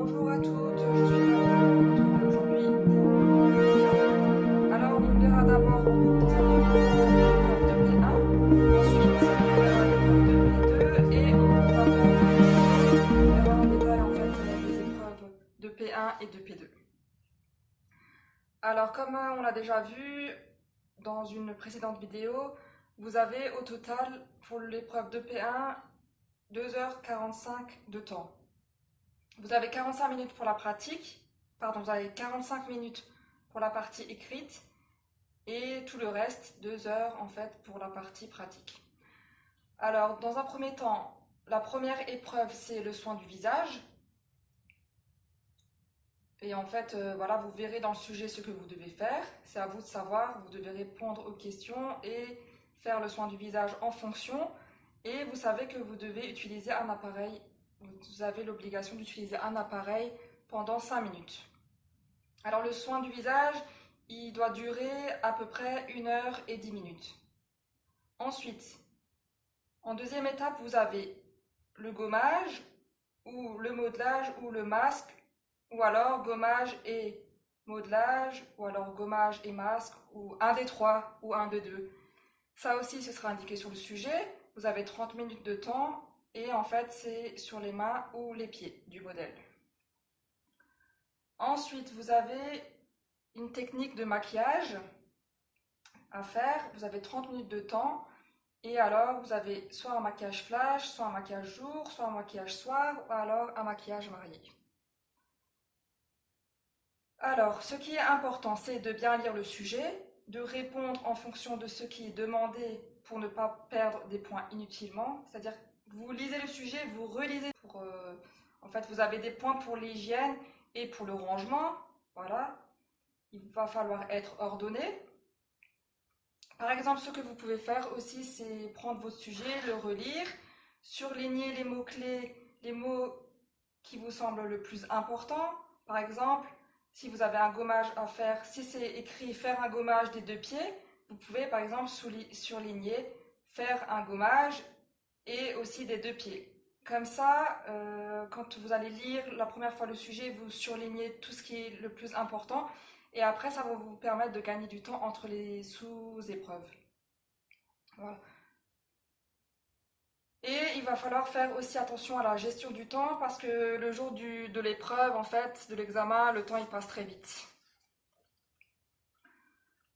Bonjour à toutes, je suis ravie de vous retrouver aujourd'hui pour une nouvelle vidéo. Alors on verra d'abord dans un premier temps l'épreuve de P1, ensuite on verra l'épreuve de P2 et on va faire on verra en détail en fait les épreuves de P1 et de P2. Alors comme on l'a déjà vu dans une précédente vidéo, vous avez au total pour l'épreuve de P1 2h45 de temps. Vous avez 45 minutes pour la pratique, pardon, vous avez 45 minutes pour la partie écrite et tout le reste, 2 heures en fait pour la partie pratique. Alors, dans un premier temps, la première épreuve, c'est le soin du visage. Et en fait, voilà, vous verrez dans le sujet ce que vous devez faire. C'est à vous de savoir, vous devez répondre aux questions et faire le soin du visage en fonction. Et vous savez que vous devez utiliser un appareil. Vous avez l'obligation d'utiliser un appareil pendant 5 minutes. Alors le soin du visage, il doit durer à peu près 1h10 minutes. Ensuite, en deuxième étape, vous avez le gommage, ou le modelage, ou le masque, ou alors gommage et modelage, ou alors gommage et masque, ou un des trois, ou un des deux. Ça aussi, ce sera indiqué sur le sujet. Vous avez 30 minutes de temps et en fait, c'est sur les mains ou les pieds du modèle. Ensuite, vous avez une technique de maquillage à faire. Vous avez 30 minutes de temps et alors vous avez soit un maquillage flash, soit un maquillage jour, soit un maquillage soir ou alors un maquillage marié. Alors, ce qui est important, c'est de bien lire le sujet, de répondre en fonction de ce qui est demandé pour ne pas perdre des points inutilement. C'est-à-dire, vous lisez le sujet, vous relisez. En fait, vous avez des points pour l'hygiène et pour le rangement. Voilà, il va falloir être ordonné. Par exemple, ce que vous pouvez faire aussi, c'est prendre votre sujet, le relire, surligner les mots-clés, les mots qui vous semblent le plus important. Par exemple, si vous avez un gommage à faire, si c'est écrit faire un gommage des deux pieds, vous pouvez par exemple surligner faire un gommage et aussi des deux pieds. Comme ça, quand vous allez lire la première fois le sujet, vous surlignez tout ce qui est le plus important et après ça va vous permettre de gagner du temps entre les sous-épreuves. Voilà. Et il va falloir faire aussi attention à la gestion du temps parce que le jour de l'épreuve, en fait, de l'examen, le temps il passe très vite.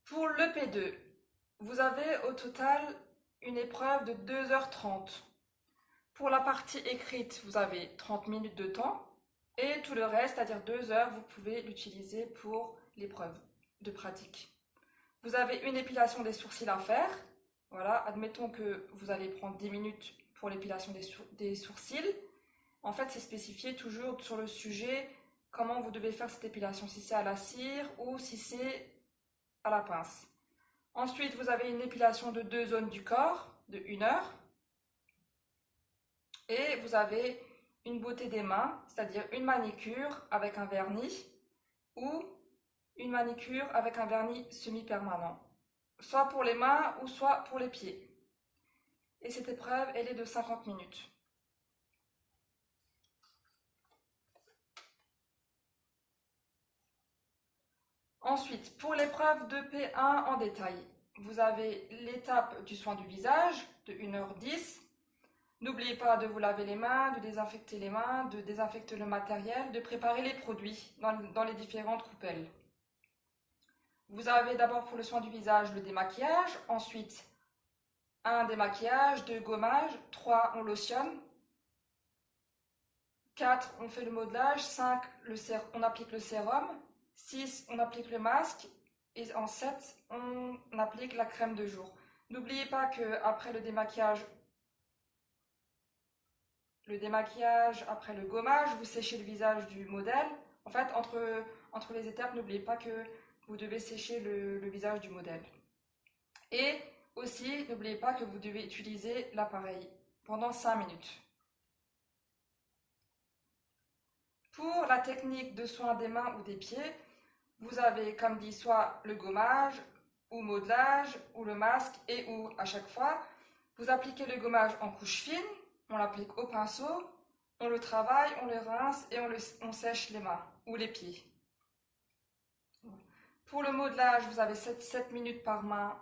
Pour le P2, vous avez au total une épreuve de 2h30. Pour la partie écrite, vous avez 30 minutes de temps et tout le reste, c'est-à-dire 2 heures, vous pouvez l'utiliser pour l'épreuve de pratique. Vous avez une épilation des sourcils à faire. Voilà, admettons que vous allez prendre 10 minutes pour l'épilation des sourcils. En fait, c'est spécifié toujours sur le sujet comment vous devez faire cette épilation, si c'est à la cire ou si c'est à la pince. Ensuite, vous avez une épilation de 2 zones du corps de 1 heure. Et vous avez une beauté des mains, c'est-à-dire une manicure avec un vernis ou une manicure avec un vernis semi-permanent, soit pour les mains ou soit pour les pieds. Et cette épreuve, elle est de 50 minutes. Ensuite, pour l'épreuve de P1 en détail, vous avez l'étape du soin du visage de 1h10. N'oubliez pas de vous laver les mains, de désinfecter les mains, de désinfecter le matériel, de préparer les produits dans les différentes coupelles. Vous avez d'abord pour le soin du visage le démaquillage, ensuite un démaquillage, 2 gommages, 3 on lotionne, 4 on fait le modelage, 5 on applique le sérum, 6 on applique le masque et en 7 on applique la crème de jour. N'oubliez pas qu'après le démaquillage, après le gommage, vous séchez le visage du modèle. En fait, entre les étapes, n'oubliez pas que vous devez sécher le visage du modèle. Et aussi, n'oubliez pas que vous devez utiliser l'appareil pendant 5 minutes. Pour la technique de soin des mains ou des pieds, vous avez, comme dit, soit le gommage, ou modelage, ou le masque, et ou à chaque fois, vous appliquez le gommage en couche fine, on l'applique au pinceau, on le travaille, on le rince et on sèche les mains ou les pieds. Pour le modelage, vous avez 7 minutes par main,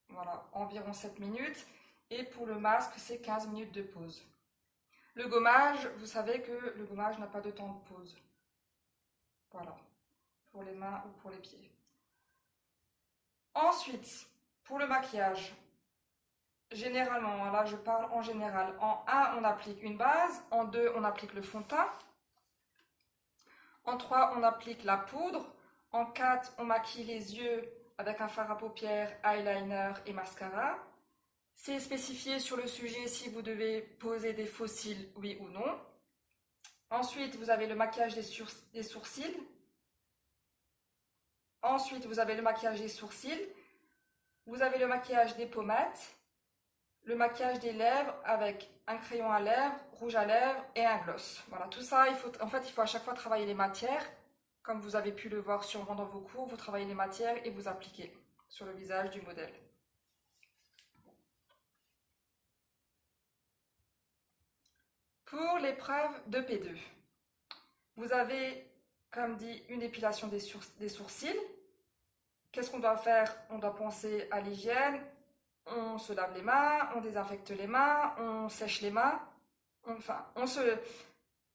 voilà, environ 7 minutes. Et pour le masque, c'est 15 minutes de pause. Le gommage, vous savez que le gommage n'a pas de temps de pause. Voilà, pour les mains ou pour les pieds. Ensuite, pour le maquillage, généralement, là je parle en général, en 1, on applique une base, en 2, on applique le fond de teint, en 3, on applique la poudre, en 4, on maquille les yeux avec un fard à paupières, eyeliner et mascara. C'est spécifié sur le sujet si vous devez poser des faux cils, oui ou non. Ensuite, vous avez le maquillage des sourcils. Ensuite, vous avez le maquillage des sourcils. Vous avez le maquillage des pommettes. Le maquillage des lèvres avec un crayon à lèvres, rouge à lèvres et un gloss. Voilà, tout ça, il faut à chaque fois travailler les matières. Comme vous avez pu le voir sûrement dans vos cours, vous travaillez les matières et vous appliquez sur le visage du modèle. Pour l'épreuve de P2, vous avez, comme dit, une épilation des sourcils. Qu'est-ce qu'on doit faire? On doit penser à l'hygiène. On se lave les mains, on désinfecte les mains, on sèche les mains.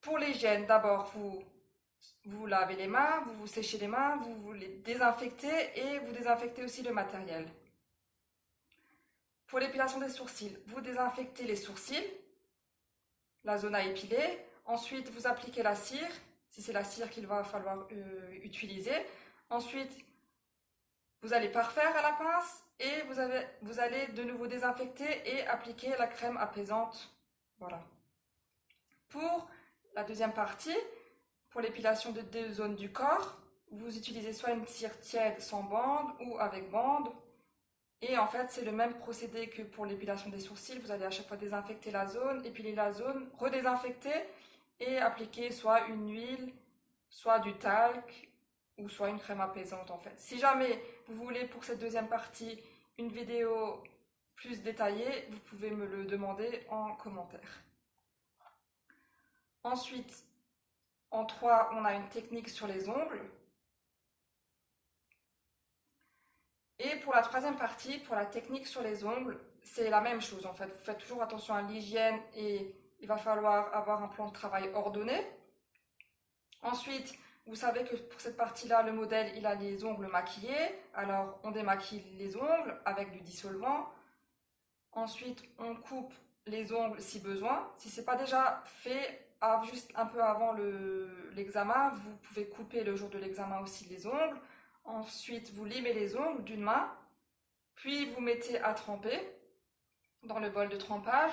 Pour l'hygiène, d'abord, vous lavez les mains, vous séchez les mains, vous les désinfectez et vous désinfectez aussi le matériel. Pour l'épilation des sourcils, vous désinfectez les sourcils, la zone à épiler. Ensuite, vous appliquez la cire, si c'est la cire qu'il va falloir utiliser. Ensuite, vous allez parfaire à la pince et vous allez de nouveau désinfecter et appliquer la crème apaisante. Voilà. Pour la deuxième partie, pour l'épilation de deux zones du corps, vous utilisez soit une cire tiède sans bande ou avec bande. Et en fait, c'est le même procédé que pour l'épilation des sourcils. Vous allez à chaque fois désinfecter la zone, épiler la zone, redésinfecter et appliquer soit une huile, soit du talc ou soit une crème apaisante en fait. Si jamais vous voulez pour cette deuxième partie une vidéo plus détaillée, vous pouvez me le demander en commentaire. Ensuite, en 3, on a une technique sur les ongles. Et pour la troisième partie, pour la technique sur les ongles, c'est la même chose en fait. Vous faites toujours attention à l'hygiène et il va falloir avoir un plan de travail ordonné. Ensuite, vous savez que pour cette partie-là, le modèle, il a les ongles maquillés. Alors, on démaquille les ongles avec du dissolvant. Ensuite, on coupe les ongles si besoin. Si ce n'est pas déjà fait, juste un peu avant l'examen, vous pouvez couper le jour de l'examen aussi les ongles. Ensuite, vous limez les ongles d'une main. Puis, vous mettez à tremper dans le bol de trempage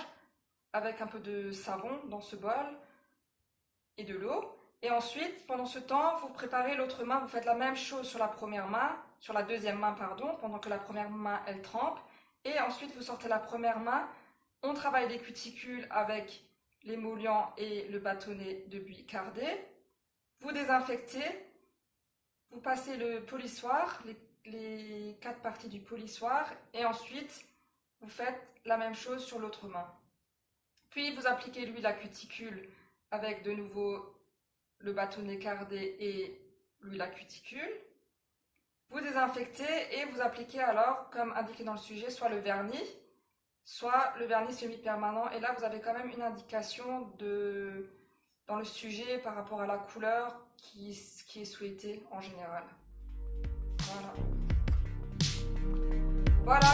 avec un peu de savon dans ce bol et de l'eau. Et ensuite, pendant ce temps, vous préparez l'autre main, vous faites la même chose sur la première main, sur la deuxième main, pardon, pendant que la première main, elle trempe. Et ensuite, vous sortez la première main, on travaille les cuticules avec l'émollient et le bâtonnet de buis cardé. Vous désinfectez, vous passez le polissoir, les 4 parties du polissoir, et ensuite, vous faites la même chose sur l'autre main. Puis, vous appliquez l'huile à cuticule avec de nouveau le bâtonnet cardé et l'huile à cuticule. Vous désinfectez et vous appliquez alors, comme indiqué dans le sujet, soit le vernis semi-permanent. Et là, vous avez quand même une indication dans le sujet par rapport à la couleur qui est souhaitée en général. Voilà. Voilà